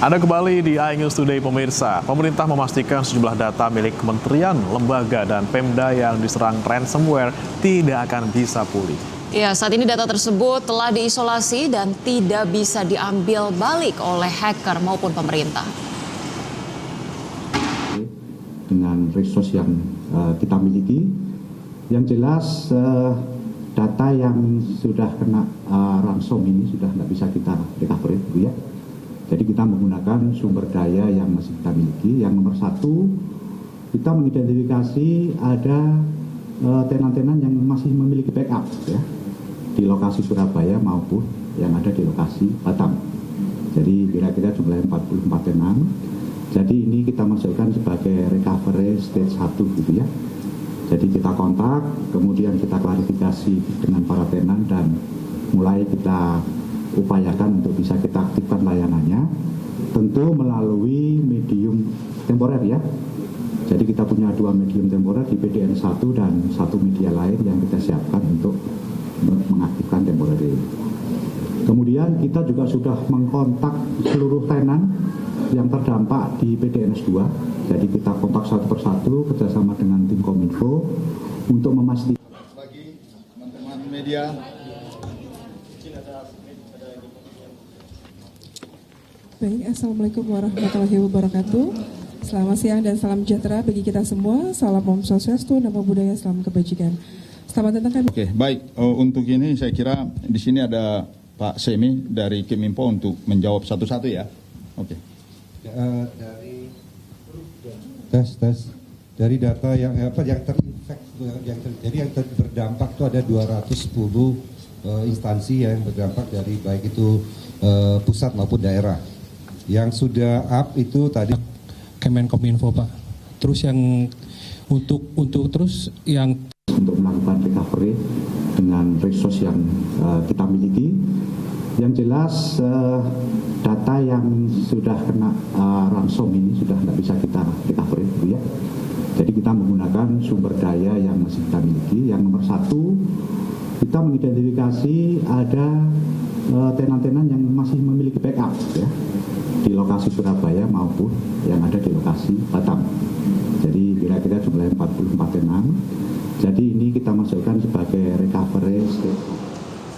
Anda kembali di iNews Today pemirsa. Pemerintah memastikan sejumlah data milik kementerian, lembaga, dan Pemda yang diserang ransomware tidak akan bisa pulih. Ya, saat ini data tersebut telah diisolasi dan tidak bisa diambil balik oleh hacker maupun pemerintah. Dengan resource yang kita miliki, yang jelas data yang sudah kena ransom ini sudah nggak bisa kita recovery, ya. Jadi kita menggunakan sumber daya yang masih kita miliki. Yang nomor satu, kita mengidentifikasi ada tenan-tenan yang masih memiliki backup, ya, di lokasi Surabaya maupun yang ada di lokasi Batam. Jadi kira-kira jumlahnya 44 tenan. Jadi ini kita masukkan sebagai recovery stage 1 gitu ya. Jadi kita kontak, kemudian kita klarifikasi dengan para tenan dan mulai kita upayakan untuk bisa kita aktifkan layanannya, tentu melalui medium temporer ya. Jadi kita punya 2 medium temporer di PDN 1 dan 1 media lain yang kita siapkan untuk mengaktifkan temporer ini. Kemudian kita juga sudah mengkontak seluruh tenan yang terdampak di PDNS 2. Jadi kita kontak satu persatu kerjasama dengan tim Kominfo untuk memastikan. Bagi teman-teman media. Baik, Assalamualaikum warahmatullahi wabarakatuh. Selamat siang dan salam sejahtera bagi kita semua. Salam Om Swastiastu, Namo Buddhaya, salam kebajikan. Selamat datang kami. Oke, baik. Untuk ini saya kira di sini ada Pak Semi dari Kominfo untuk menjawab satu-satu ya. Oke. Dari tes dari data yang terinfek yang berdampak itu ada 210 instansi yang berdampak dari baik itu pusat maupun daerah. Yang sudah up itu tadi Kemenkominfo Pak. Terus yang untuk terus yang untuk melakukan recovery dengan resource yang kita miliki. Yang jelas data yang sudah kena ransom ini sudah nggak bisa kita recovery, ya. Jadi kita menggunakan sumber daya yang masih kita miliki. Yang nomor satu, kita mengidentifikasi ada tenan-tenan yang masih memiliki backup, ya, di lokasi Surabaya maupun yang ada di lokasi Batam. Jadi kira-kira jumlahnya 44 tenan. Jadi ini kita masukkan sebagai recovery stage.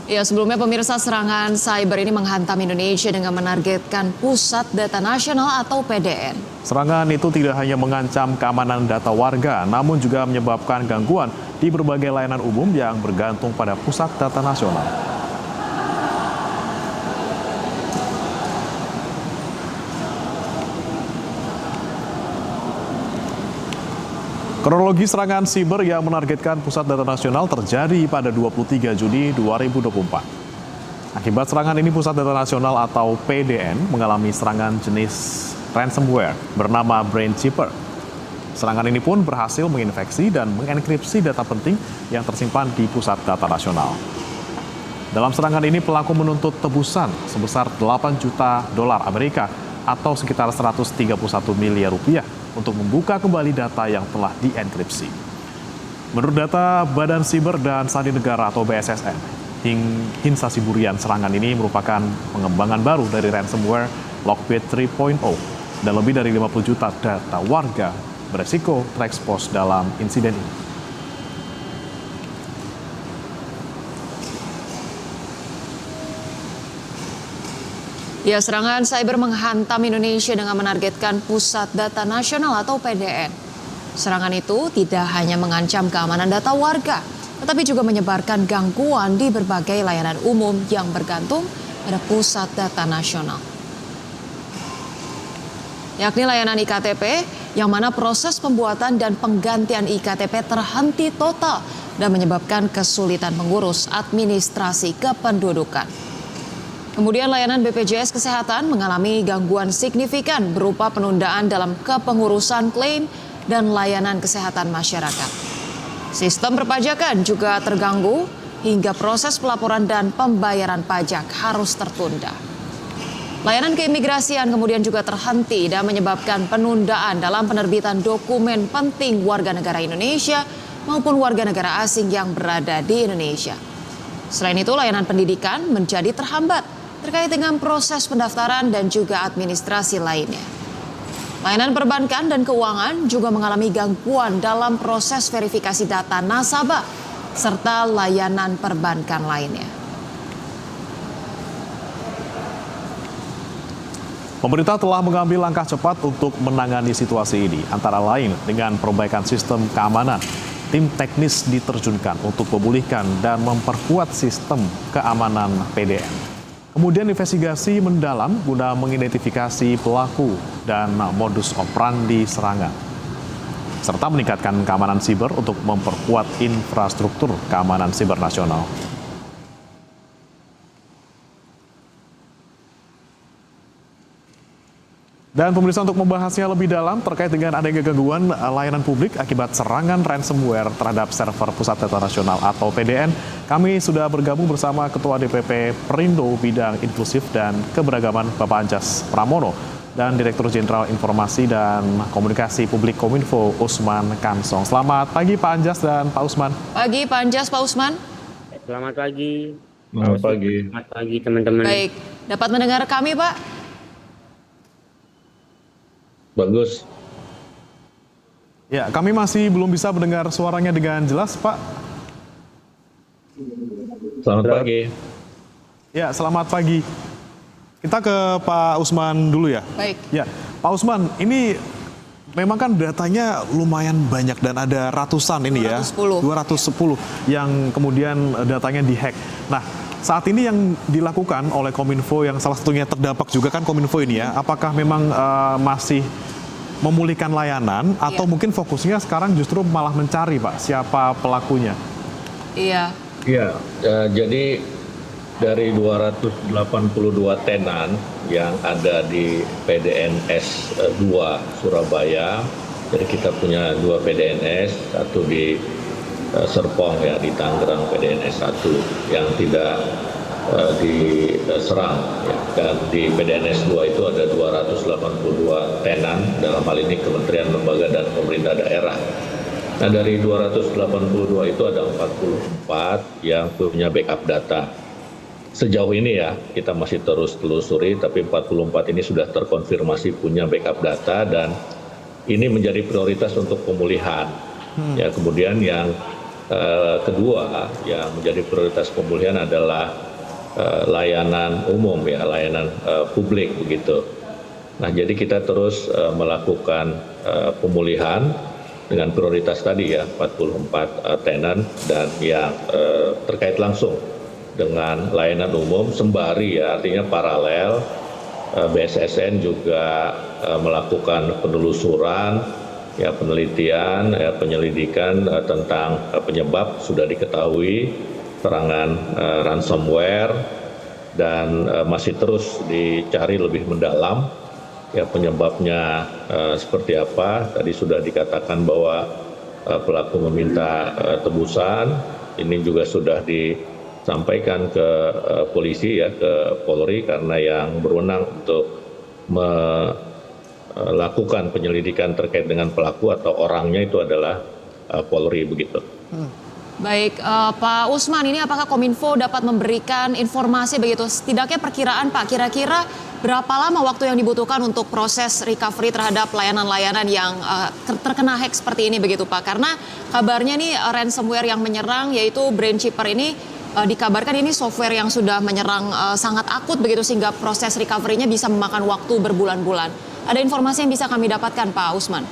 Ya, sebelumnya pemirsa, serangan cyber ini menghantam Indonesia dengan menargetkan Pusat Data Nasional atau PDN. Serangan itu tidak hanya mengancam keamanan data warga, namun juga menyebabkan gangguan di berbagai layanan umum yang bergantung pada Pusat Data Nasional. Kronologi serangan siber yang menargetkan Pusat Data Nasional terjadi pada 23 Juni 2024. Akibat serangan ini, Pusat Data Nasional atau PDN mengalami serangan jenis ransomware bernama Brainchipper. Serangan ini pun berhasil menginfeksi dan mengenkripsi data penting yang tersimpan di Pusat Data Nasional. Dalam serangan ini, pelaku menuntut tebusan sebesar 8 juta dolar Amerika atau sekitar 131 miliar rupiah untuk membuka kembali data yang telah dienkripsi. Menurut data Badan Siber dan Sandi Negara atau BSSN, hingga Siburian serangan ini merupakan pengembangan baru dari ransomware Lockbit 3.0 dan lebih dari 50 juta data warga beresiko terekspos dalam insiden ini. Ya, serangan cyber menghantam Indonesia dengan menargetkan Pusat Data Nasional atau PDN. Serangan itu tidak hanya mengancam keamanan data warga, tetapi juga menyebarkan gangguan di berbagai layanan umum yang bergantung pada Pusat Data Nasional. Yakni layanan IKTP, yang mana proses pembuatan dan penggantian IKTP terhenti total dan menyebabkan kesulitan mengurus administrasi kependudukan. Kemudian layanan BPJS Kesehatan mengalami gangguan signifikan berupa penundaan dalam kepengurusan klaim dan layanan kesehatan masyarakat. Sistem perpajakan juga terganggu hingga proses pelaporan dan pembayaran pajak harus tertunda. Layanan keimigrasian kemudian juga terhenti dan menyebabkan penundaan dalam penerbitan dokumen penting warga negara Indonesia maupun warga negara asing yang berada di Indonesia. Selain itu, layanan pendidikan menjadi terhambat terkait dengan proses pendaftaran dan juga administrasi lainnya. Layanan perbankan dan keuangan juga mengalami gangguan dalam proses verifikasi data nasabah serta layanan perbankan lainnya. Pemerintah telah mengambil langkah cepat untuk menangani situasi ini, antara lain dengan perbaikan sistem keamanan. Tim teknis diterjunkan untuk memulihkan dan memperkuat sistem keamanan PDN. Kemudian investigasi mendalam guna mengidentifikasi pelaku dan modus operandi serangan. Serta meningkatkan keamanan siber untuk memperkuat infrastruktur keamanan siber nasional. Dan pemirsa, untuk membahasnya lebih dalam terkait dengan adanya gangguan layanan publik akibat serangan ransomware terhadap server Pusat Data Nasional atau PDN, kami sudah bergabung bersama Ketua DPP Perindo Bidang Inklusif dan Keberagaman Bapak Anjas Pramono dan Direktur Jenderal Informasi dan Komunikasi Publik Kominfo Usman Kansong. Selamat pagi Pak Anjas dan Pak Usman. Pagi Pak Anjas, Pak Usman. Selamat pagi. Selamat pagi. Selamat pagi teman-teman. Baik, dapat mendengar kami Pak? Bagus. Ya, kami masih belum bisa mendengar suaranya dengan jelas, Pak. Selamat pagi. Ya, selamat pagi. Kita ke Pak Usman dulu ya. Baik. Ya, Pak Usman, ini memang kan datanya lumayan banyak dan ada ratusan ini 210. ya. 210 yang kemudian datanya dihack. Nah, saat ini yang dilakukan oleh Kominfo yang salah satunya terdampak juga kan Kominfo ini ya, apakah memang masih memulihkan layanan atau mungkin fokusnya sekarang justru malah mencari Pak siapa pelakunya? Iya. Iya, jadi dari 282 tenan yang ada di PDNS 2 Surabaya, jadi kita punya 2 PDNS, satu di Serpong ya di Tangerang PDNS 1 yang tidak diserang ya. Dan di PDNS 2 itu ada 282 tenan, dalam hal ini kementerian, lembaga dan pemerintah daerah. Nah, dari 282 itu ada 44 yang punya backup data. Sejauh ini ya kita masih terus telusuri, tapi 44 ini sudah terkonfirmasi punya backup data dan ini menjadi prioritas untuk pemulihan. Ya, kemudian yang kedua yang menjadi prioritas pemulihan adalah layanan umum ya, layanan publik begitu. Nah, jadi kita terus melakukan pemulihan dengan prioritas tadi ya, 44 tenan dan yang terkait langsung dengan layanan umum sembari ya, artinya paralel BSSN juga melakukan penelusuran ya, penelitian ya, penyelidikan tentang penyebab sudah diketahui serangan ransomware dan masih terus dicari lebih mendalam ya penyebabnya seperti apa. Tadi sudah dikatakan bahwa pelaku meminta tebusan, ini juga sudah disampaikan ke polisi ya, ke Polri, karena yang berwenang untuk melakukan penyelidikan terkait dengan pelaku atau orangnya itu adalah Polri begitu. Baik, Pak Usman, ini apakah Kominfo dapat memberikan informasi begitu? Setidaknya perkiraan Pak, kira-kira berapa lama waktu yang dibutuhkan untuk proses recovery terhadap layanan-layanan yang terkena hack seperti ini begitu Pak? Karena kabarnya nih ransomware yang menyerang yaitu Brainchipper ini dikabarkan ini software yang sudah menyerang sangat akut begitu sehingga proses recovery-nya bisa memakan waktu berbulan-bulan. Ada informasi yang bisa kami dapatkan Pak Usman?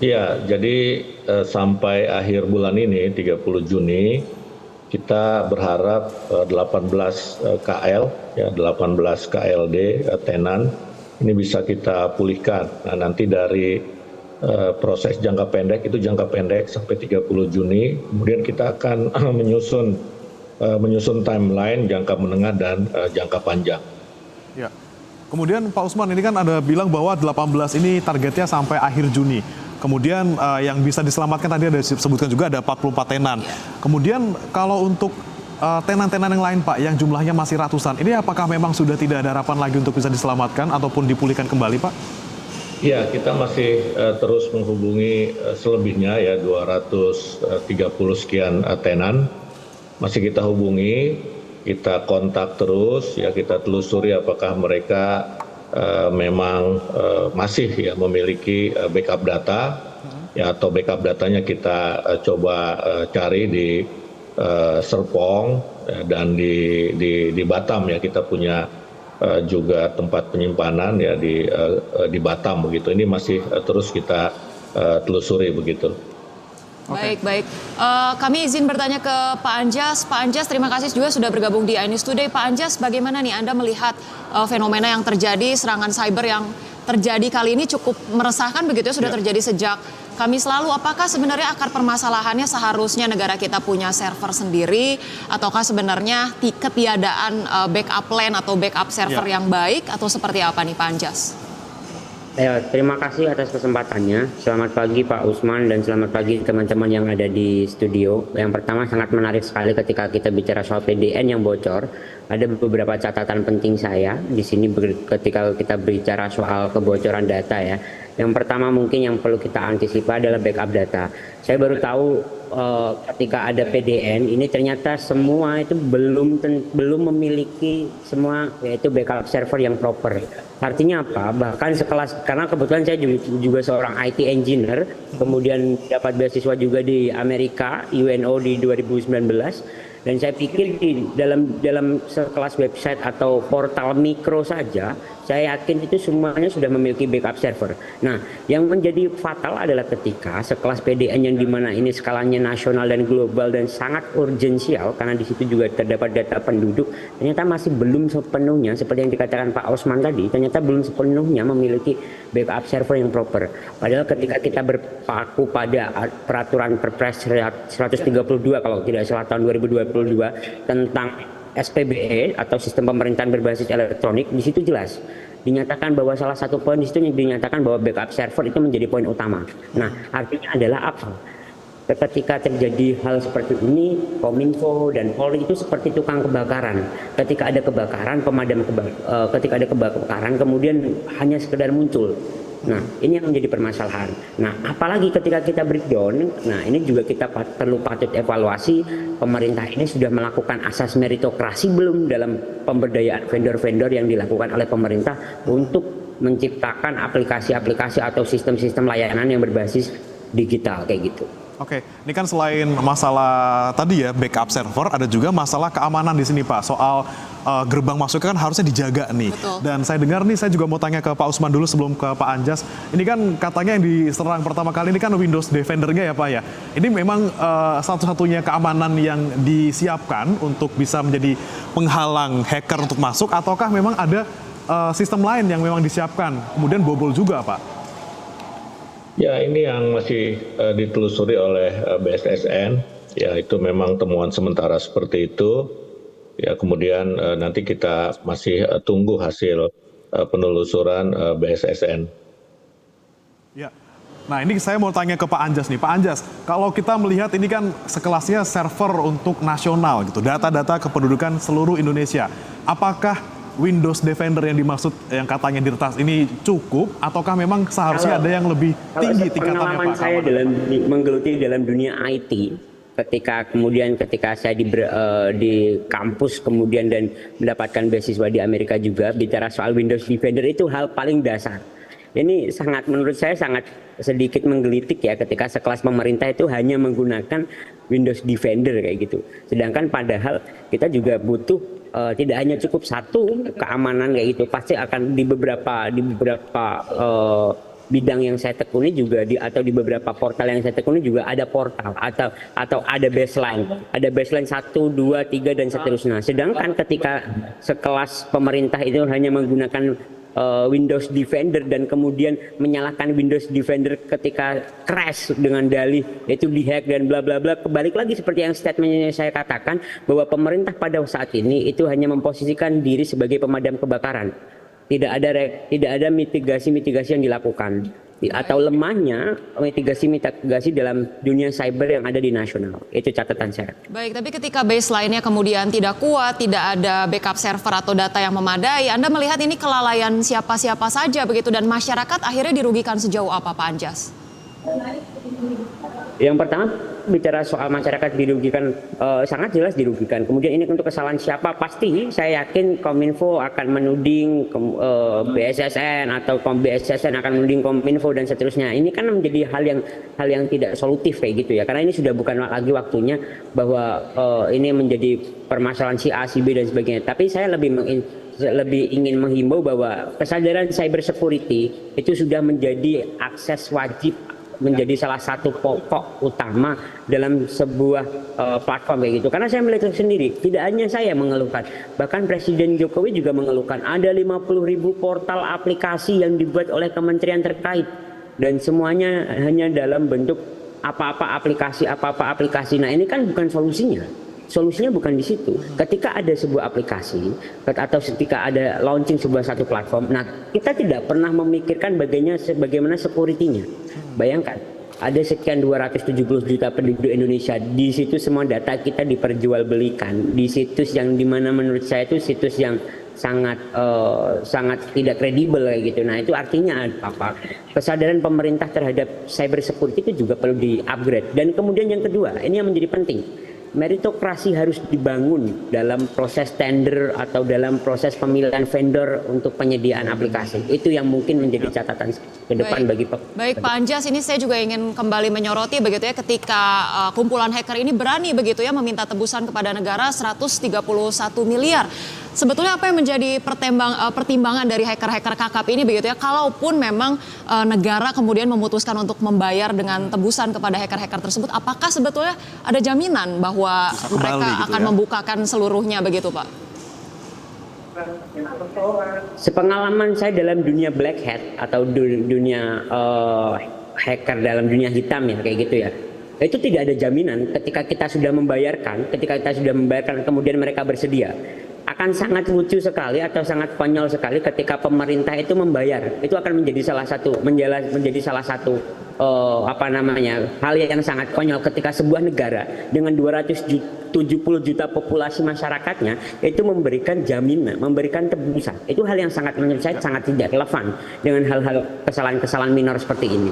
Iya, jadi sampai akhir bulan ini 30 Juni kita berharap 18 KL ya, 18 KLD tenan ini bisa kita pulihkan. Nah, nanti dari proses jangka pendek itu jangka pendek sampai 30 Juni, kemudian kita akan menyusun timeline jangka menengah dan jangka panjang. Ya. Kemudian Pak Usman, ini kan ada bilang bahwa 18 ini targetnya sampai akhir Juni. Kemudian yang bisa diselamatkan tadi ada disebutkan juga ada 44 tenan. Kemudian kalau untuk tenan-tenan yang lain Pak, yang jumlahnya masih ratusan, ini apakah memang sudah tidak ada harapan lagi untuk bisa diselamatkan ataupun dipulihkan kembali Pak? Iya, kita masih terus menghubungi selebihnya ya 230 sekian tenan. Masih kita hubungi kita kontak terus, ya kita telusuri apakah mereka memang masih ya memiliki backup data, ya atau backup datanya kita coba cari di Serpong dan di Batam ya, kita punya juga tempat penyimpanan ya di Batam begitu. Ini masih terus kita telusuri begitu. Baik. Kami izin bertanya ke Pak Anjas. Pak Anjas, terima kasih juga sudah bergabung di iNews Today. Pak Anjas, bagaimana nih Anda melihat fenomena yang terjadi, serangan cyber yang terjadi kali ini cukup meresahkan begitu ya, sudah terjadi sejak Kamis lalu. Apakah sebenarnya akar permasalahannya seharusnya negara kita punya server sendiri, ataukah sebenarnya ketiadaan backup plan atau backup server yang baik, atau seperti apa nih Pak Anjas? Ya, terima kasih atas kesempatannya. Selamat pagi Pak Usman dan selamat pagi teman-teman yang ada di studio. Yang pertama, sangat menarik sekali ketika kita bicara soal PDN yang bocor. Ada beberapa catatan penting saya di sini ketika kita bicara soal kebocoran data ya. Yang pertama mungkin yang perlu kita antisipasi adalah backup data. Saya baru tahu ketika ada PDN ini ternyata semua itu belum memiliki semua yaitu backup server yang proper. Artinya apa? Bahkan sekelas, karena kebetulan saya juga seorang IT engineer, kemudian dapat beasiswa juga di Amerika, UNO di 2019. Dan saya pikir di dalam sekelas website atau portal mikro saja, saya yakin itu semuanya sudah memiliki backup server. Nah, yang menjadi fatal adalah ketika sekelas PDN yang dimana ini skalanya nasional dan global dan sangat urgensial, karena di situ juga terdapat data penduduk, ternyata masih belum sepenuhnya, seperti yang dikatakan Pak Osman tadi, ternyata belum sepenuhnya memiliki backup server yang proper. Padahal ketika kita berpaku pada peraturan Perpres 132 kalau tidak salah tahun 2022 tentang SPBE atau sistem pemerintahan berbasis elektronik, di situ jelas dinyatakan bahwa salah satu poin di situ dinyatakan bahwa backup server itu menjadi poin utama. Nah, artinya adalah apa? Ketika terjadi hal seperti ini, Kominfo dan Polri itu seperti tukang kebakaran. Ketika ada kebakaran, ketika ada kebakaran kemudian hanya sekedar muncul. Nah, ini yang menjadi permasalahan. Nah, apalagi ketika kita breakdown, nah ini juga kita perlu patut evaluasi, pemerintah ini sudah melakukan asas meritokrasi belum dalam pemberdayaan vendor-vendor yang dilakukan oleh pemerintah untuk menciptakan aplikasi-aplikasi atau sistem-sistem layanan yang berbasis digital kayak gitu. Oke, ini kan selain masalah tadi ya backup server, ada juga masalah keamanan di sini Pak. Soal gerbang masuknya kan harusnya dijaga nih. Betul. Dan saya dengar nih, saya juga mau tanya ke Pak Usman dulu sebelum ke Pak Anjas. Ini kan katanya yang diserang pertama kali ini kan Windows Defender-nya ya Pak ya. Ini memang satu-satunya keamanan yang disiapkan untuk bisa menjadi penghalang hacker untuk masuk, ataukah memang ada sistem lain yang memang disiapkan kemudian bobol juga Pak? Ya, ini yang masih ditelusuri oleh BSSN. Ya, itu memang temuan sementara seperti itu. Ya, kemudian nanti kita masih tunggu hasil penelusuran BSSN. Ya. Nah, ini saya mau tanya ke Pak Anjas nih. Pak Anjas, kalau kita melihat ini kan sekelasnya server untuk nasional gitu, data-data kependudukan seluruh Indonesia. Apakah Windows Defender yang dimaksud yang katanya diretas ini cukup, ataukah memang seharusnya ada yang lebih tinggi tingkatannya Pak? Pengalaman saya menggeluti dalam dunia IT, ketika saya di kampus kemudian dan mendapatkan beasiswa di Amerika juga, bicara soal Windows Defender itu hal paling dasar. Ini menurut saya sangat sedikit menggelitik ya, ketika sekelas pemerintah itu hanya menggunakan Windows Defender kayak gitu. Sedangkan padahal kita juga butuh tidak hanya cukup satu keamanan kayak gitu, pasti akan di beberapa bidang yang saya tekuni juga atau di beberapa portal yang saya tekuni juga ada portal atau ada baseline 1, 2, 3 dan seterusnya. Sedangkan ketika sekelas pemerintah itu hanya menggunakan Windows Defender dan kemudian menyalahkan Windows Defender ketika crash dengan dalih yaitu dihack dan bla bla bla, kebalik lagi seperti yang statementnya saya katakan bahwa pemerintah pada saat ini itu hanya memposisikan diri sebagai pemadam kebakaran. Tidak ada mitigasi yang dilakukan, atau lemahnya mitigasi dalam dunia cyber yang ada di nasional. Itu catatan saya. Baik, tapi ketika baseline-nya kemudian tidak kuat, tidak ada backup server atau data yang memadai, Anda melihat ini kelalaian siapa-siapa saja begitu, dan masyarakat akhirnya dirugikan sejauh apa Pak Anjas? Yang pertama bicara soal masyarakat dirugikan, sangat jelas dirugikan. Kemudian ini untuk kesalahan siapa, pasti saya yakin Kominfo akan menuding BSSN atau BSSN akan menuding Kominfo dan seterusnya. Ini kan menjadi hal yang tidak solutif kayak gitu ya, karena ini sudah bukan lagi waktunya bahwa ini menjadi permasalahan si A, si B dan sebagainya. Tapi saya lebih ingin menghimbau bahwa kesadaran cyber security itu sudah menjadi akses wajib, menjadi salah satu pokok utama dalam sebuah platform kayak gitu. Karena saya melihat sendiri, tidak hanya saya mengeluhkan, bahkan Presiden Jokowi juga mengeluhkan ada 50.000 portal aplikasi yang dibuat oleh kementerian terkait dan semuanya hanya dalam bentuk apa-apa aplikasi. Nah, ini kan bukan solusinya. Solusinya bukan di situ. Ketika ada sebuah aplikasi atau ketika ada launching satu platform, nah kita tidak pernah memikirkan bagaimana security-nya. Bayangkan, ada sekian 270 juta penduduk Indonesia, di situ semua data kita diperjualbelikan di situs yang dimana menurut saya itu situs yang sangat tidak kredibel kayak gitu. Nah, itu artinya apa? Kesadaran pemerintah terhadap cyber security itu juga perlu di-upgrade. Dan kemudian yang kedua, ini yang menjadi penting. Meritokrasi harus dibangun dalam proses tender atau dalam proses pemilihan vendor untuk penyediaan aplikasi. Itu yang mungkin menjadi catatan ke depan bagi Baik Pak Anjas, ini saya juga ingin kembali menyoroti begitu ya, ketika kumpulan hacker ini berani begitu ya meminta tebusan kepada negara 131 miliar. Sebetulnya apa yang menjadi pertimbangan dari hacker-hacker kakap ini begitu ya, kalaupun memang negara kemudian memutuskan untuk membayar dengan tebusan kepada hacker-hacker tersebut, apakah sebetulnya ada jaminan bahwa mereka gitu akan ya, membukakan seluruhnya begitu Pak? Sepengalaman saya dalam dunia black hat atau dunia hacker dalam dunia hitam ya kayak gitu ya, itu tidak ada jaminan ketika kita sudah membayarkan kemudian mereka bersedia. Akan sangat lucu sekali atau sangat konyol sekali ketika pemerintah itu membayar. Itu akan menjadi salah satu hal yang sangat konyol ketika sebuah negara dengan 270 juta populasi masyarakatnya itu memberikan jaminan, memberikan tebusan. Itu hal yang menurut saya sangat tidak relevan dengan hal-hal kesalahan-kesalahan minor seperti ini.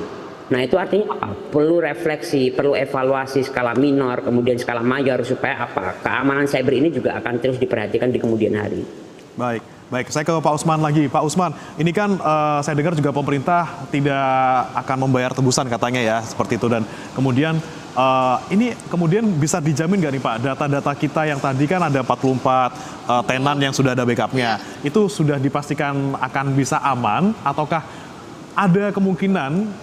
Nah, itu artinya apa? Perlu refleksi, perlu evaluasi skala minor, kemudian skala mayor supaya apa? Keamanan cyber ini juga akan terus diperhatikan di kemudian hari. Baik. Saya ke Pak Usman lagi. Pak Usman, ini kan saya dengar juga pemerintah tidak akan membayar tebusan katanya ya, seperti itu. Dan kemudian ini kemudian bisa dijamin nggak nih Pak, data-data kita yang tadi kan ada 44 tenan yang sudah ada backupnya, itu sudah dipastikan akan bisa aman, ataukah ada kemungkinan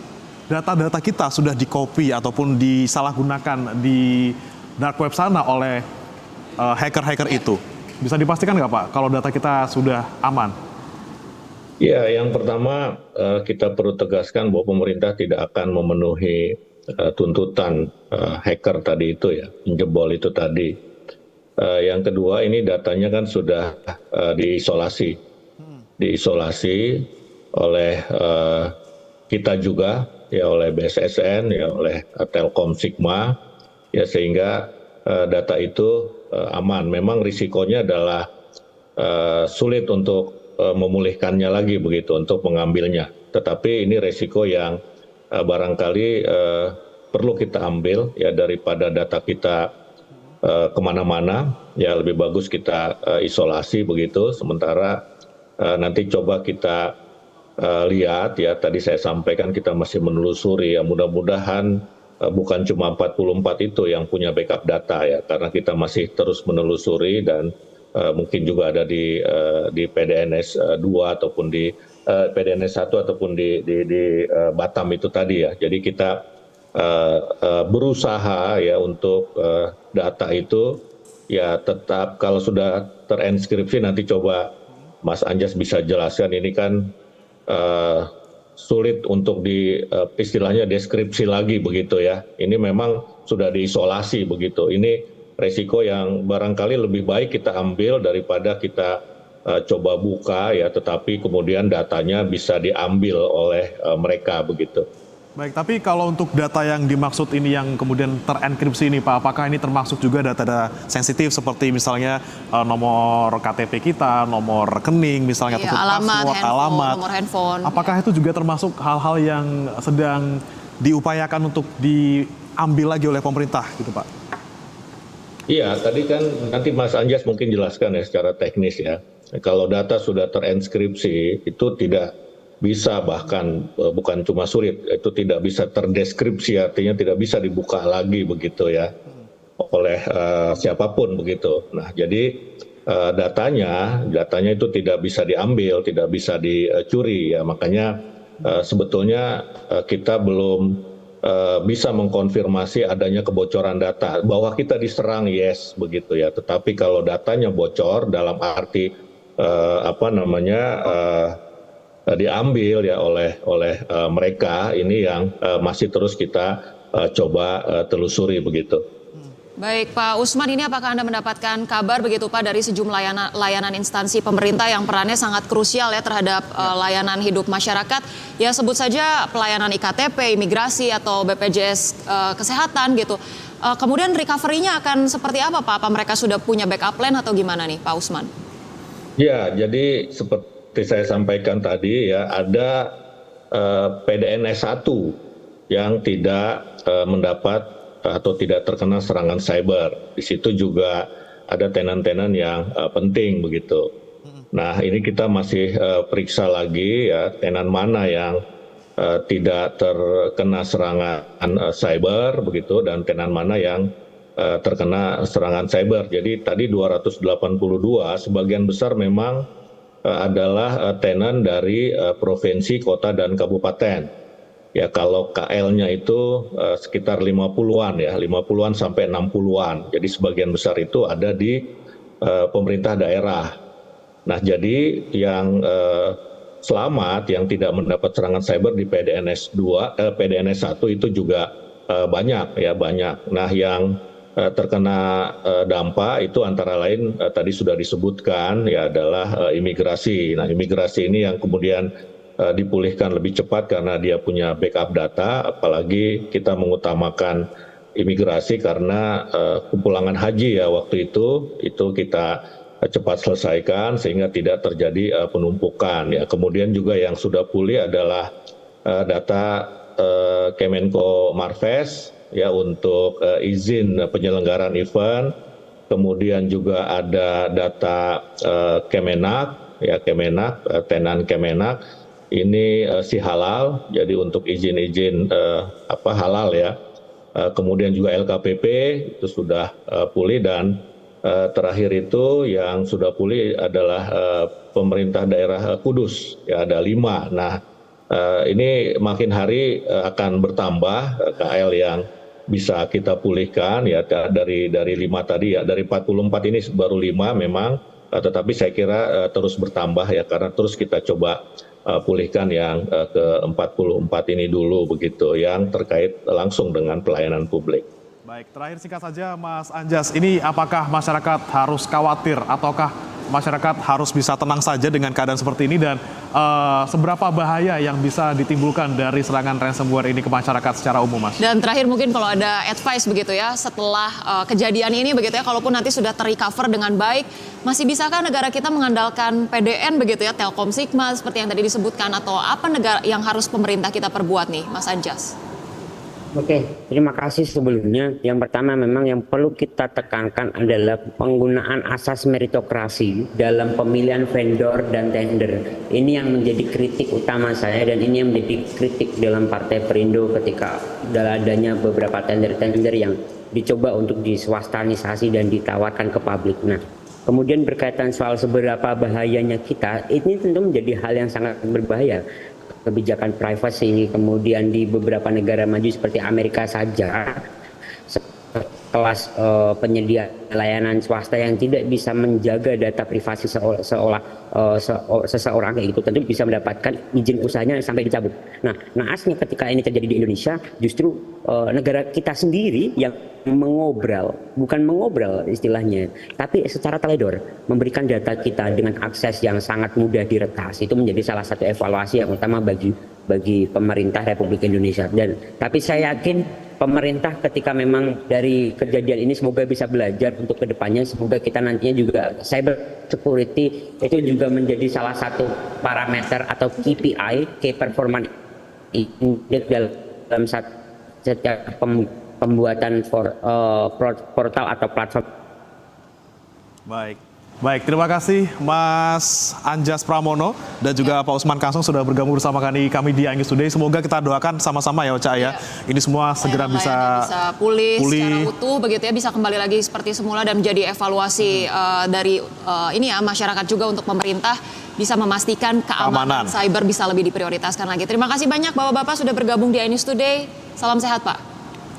data-data kita sudah di-copy ataupun disalahgunakan di dark web sana oleh hacker-hacker itu? Bisa dipastikan nggak Pak kalau data kita sudah aman? Ya, yang pertama kita perlu tegaskan bahwa pemerintah tidak akan memenuhi tuntutan hacker tadi itu ya, penjebol itu tadi. Yang kedua, ini datanya kan sudah diisolasi oleh kita juga, ya oleh BSSN, ya oleh Telkom Sigma, ya sehingga data itu aman. Memang risikonya adalah sulit untuk memulihkannya lagi begitu, untuk mengambilnya. Tetapi ini risiko yang barangkali perlu kita ambil ya, daripada data kita kemana-mana, ya lebih bagus kita isolasi begitu. Sementara nanti coba kita lihat ya, tadi saya sampaikan kita masih menelusuri ya, mudah-mudahan bukan cuma 44 itu yang punya backup data ya, karena kita masih terus menelusuri dan mungkin juga ada di PDNS 2 ataupun di PDNS 1 ataupun di Batam itu tadi ya. Jadi kita berusaha ya untuk data itu ya tetap, kalau sudah terenskripsi nanti coba Mas Anjas bisa jelaskan, ini kan sulit untuk istilahnya deskripsi lagi begitu ya. Ini memang sudah diisolasi begitu. Ini resiko yang barangkali lebih baik kita ambil daripada kita coba buka ya, tetapi kemudian datanya bisa diambil oleh mereka begitu. Baik, tapi kalau untuk data yang dimaksud ini yang kemudian terenkripsi ini Pak, apakah ini termasuk juga data-data sensitif seperti misalnya nomor KTP kita, nomor rekening misalnya, ataupun alamat, password, alamat, nomor handphone. apakah itu juga termasuk hal-hal yang sedang diupayakan untuk diambil lagi oleh pemerintah gitu Pak? Iya, tadi kan nanti Mas Anjas mungkin jelaskan ya secara teknis ya. Kalau data sudah terenskripsi itu tidak bisa, bahkan bukan cuma sulit, itu tidak bisa terdeskripsi, artinya tidak bisa dibuka lagi begitu ya oleh siapapun begitu. Nah, jadi datanya itu tidak bisa diambil, tidak bisa dicuri ya. Makanya sebetulnya kita belum bisa mengkonfirmasi adanya kebocoran data. Bahwa kita diserang, yes begitu ya. Tetapi kalau datanya bocor dalam arti diambil ya oleh mereka, ini yang masih terus kita coba telusuri begitu. Baik Pak Usman, ini apakah Anda mendapatkan kabar begitu Pak dari sejumlah layanan instansi pemerintah yang perannya sangat krusial ya terhadap layanan hidup masyarakat? Ya sebut saja pelayanan IKTP, imigrasi atau BPJS kesehatan gitu. Kemudian recovery-nya akan seperti apa Pak? Apa mereka sudah punya backup plan atau gimana nih Pak Usman? Ya, jadi seperti saya sampaikan tadi ya, ada PDNS 1 yang tidak mendapat atau tidak terkena serangan cyber. Di situ juga ada tenan-tenan yang penting begitu. Nah, ini kita masih periksa lagi ya tenan mana yang tidak terkena serangan cyber begitu, dan tenan mana yang terkena serangan cyber. Jadi tadi 282 sebagian besar memang adalah tenan dari provinsi, kota dan kabupaten. Ya, kalau KL-nya itu sekitar 50-an ya, 50-an sampai 60-an. Jadi sebagian besar itu ada di pemerintah daerah. Nah, jadi yang selamat yang tidak mendapat serangan cyber di PDNS 1 itu juga banyak ya, banyak. Nah, yang terkena dampak itu antara lain tadi sudah disebutkan ya, adalah imigrasi. Nah, imigrasi ini yang kemudian dipulihkan lebih cepat karena dia punya backup data, apalagi kita mengutamakan imigrasi karena kepulangan haji ya waktu itu kita cepat selesaikan sehingga tidak terjadi penumpukan ya. Kemudian juga yang sudah pulih adalah data Kemenko Marves ya untuk izin penyelenggaraan event. Kemudian juga ada data Kemenak ya, tenan Kemenak. Ini si halal, jadi untuk izin-izin halal ya. Kemudian juga LKPP itu sudah pulih, dan terakhir itu yang sudah pulih adalah pemerintah daerah Kudus ya, ada 5. Nah, ini makin hari akan bertambah KL yang bisa kita pulihkan ya, dari 5 tadi ya, dari 44 ini baru 5 memang, tetapi saya kira terus bertambah ya, karena terus kita coba pulihkan yang ke-44 ini dulu begitu, yang terkait langsung dengan pelayanan publik. Baik, terakhir singkat saja Mas Anjas, ini apakah masyarakat harus khawatir ataukah masyarakat harus bisa tenang saja dengan keadaan seperti ini, dan seberapa bahaya yang bisa ditimbulkan dari serangan ransomware ini ke masyarakat secara umum, Mas? Dan terakhir mungkin kalau ada advice begitu ya setelah kejadian ini begitu ya, kalaupun nanti sudah terrecover dengan baik, masih bisakah negara kita mengandalkan PDN begitu ya, Telkom Sigma seperti yang tadi disebutkan, atau apa negara yang harus pemerintah kita perbuat nih, Mas Anjas? Oke, terima kasih sebelumnya. Yang pertama memang yang perlu kita tekankan adalah penggunaan asas meritokrasi dalam pemilihan vendor dan tender. Ini yang menjadi kritik utama saya, dan ini yang menjadi kritik dalam Partai Perindo ketika adanya beberapa tender-tender yang dicoba untuk diswastanisasi dan ditawarkan ke publik. Nah, kemudian berkaitan soal seberapa bahayanya kita, ini tentu menjadi hal yang sangat berbahaya. Kebijakan privasi kemudian di beberapa negara maju seperti Amerika saja, kelas penyedia layanan swasta yang tidak bisa menjaga data privasi seseorang kayak gitu, tentu bisa mendapatkan izin usahanya sampai dicabut. Nah, naasnya ketika ini terjadi di Indonesia, justru negara kita sendiri yang bukan mengobrol istilahnya, tapi secara teledor memberikan data kita dengan akses yang sangat mudah diretas. Itu menjadi salah satu evaluasi yang utama bagi pemerintah Republik Indonesia. Tapi saya yakin pemerintah ketika memang dari kejadian ini semoga bisa belajar untuk kedepannya. Semoga kita nantinya juga cyber security itu juga menjadi salah satu parameter atau KPI, Key Performance Index dalam setiap pembuatan portal atau platform. Baik, terima kasih Mas Anjas Pramono dan juga Pak Usman Kansong sudah bergabung bersama kami di iNews Today. Semoga kita doakan sama-sama ya Ocha ya. Ini semua segera bisa pulih secara utuh begitu ya, bisa kembali lagi seperti semula dan menjadi evaluasi dari masyarakat juga untuk pemerintah bisa memastikan keamanan cyber bisa lebih diprioritaskan lagi. Terima kasih banyak Bapak-bapak sudah bergabung di iNews Today. Salam sehat Pak.